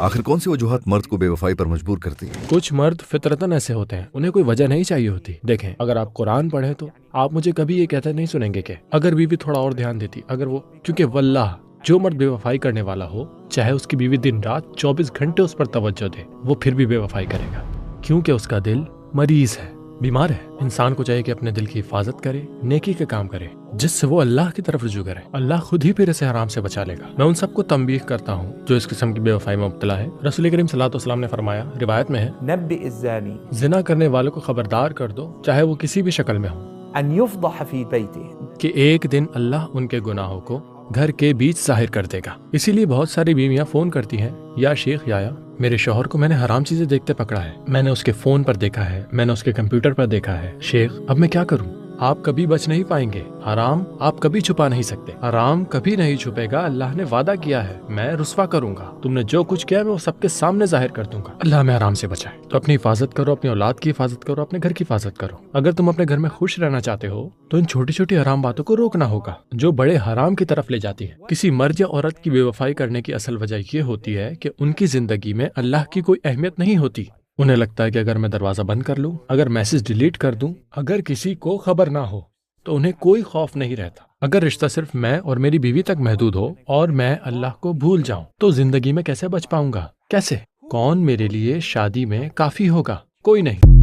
आखिर कौन सी वजूहात मर्द को बेवफाई पर मजबूर करती है? कुछ मर्द फितरतन ऐसे होते हैं, उन्हें कोई वजह नहीं चाहिए होती। देखें, अगर आप कुरान पढ़े तो आप मुझे कभी ये कहते नहीं सुनेंगे कि अगर बीवी थोड़ा और ध्यान देती, अगर वो, क्योंकि वल्लाह जो मर्द बेवफाई करने वाला हो, चाहे उसकी बीवी दिन रात 24 घंटे उस पर तवज्जो दे, वो फिर भी बेवफाई करेगा, क्योंकि उसका दिल मरीज है, बीमार है। इंसान को चाहिए कि अपने दिल की हिफाजत करे, नेकी के काम करे, जिससे वो अल्लाह की तरफ रुजू करे। अल्लाह खुद ही फिर इसे हराम से बचा लेगा। मैं उन सबको तंबीह करता हूँ जो इस किस्म की बेवफाई में मुब्तला है। रसूल करीम सल्लल्लाहु अलैहि वसल्लम ने फरमाया, रिवायत में है, नब्बि'इज़्ज़ानी, जिना करने वालों को खबरदार कर दो, चाहे वो किसी भी शक्ल में हो, अन युफ़दह फी बैतिही, कि एक दिन अल्लाह उनके गुनाहों को घर के बीच जाहिर कर देगा। इसीलिए बहुत सारी बीवियां फोन करती हैं, या शेख या मेरे शौहर को मैंने हराम चीजें देखते पकड़ा है, मैंने उसके फोन पर देखा है, मैंने उसके कंप्यूटर पर देखा है, शेख अब मैं क्या करूं? आप कभी बच नहीं पाएंगे। हराम आप कभी छुपा नहीं सकते, हराम कभी नहीं छुपेगा। अल्लाह ने वादा किया है, मैं रुस्वा करूंगा, तुमने जो कुछ किया मैं वो सबके सामने जाहिर कर दूंगा। अल्लाह में हराम से बचाए। तो अपनी हिफाजत करो, अपनी औलाद की हिफाजत करो, अपने घर की हिफाजत करो। अगर तुम अपने घर में खुश रहना चाहते हो तो इन छोटी छोटी हराम बातों को रोकना होगा जो बड़े हराम की तरफ ले जाती है। किसी मर्द या औरत की बेवफाई करने की असल वजह ये होती है कि उनकी जिंदगी में अल्लाह की कोई अहमियत नहीं होती। उन्हें लगता है कि अगर मैं दरवाजा बंद कर लूं, अगर मैसेज डिलीट कर दूं, अगर किसी को खबर ना हो तो उन्हें कोई खौफ नहीं रहता। अगर रिश्ता सिर्फ मैं और मेरी बीवी तक महदूद हो और मैं अल्लाह को भूल जाऊं तो जिंदगी में कैसे बच पाऊंगा? कैसे? कौन मेरे लिए शादी में काफी होगा? कोई नहीं।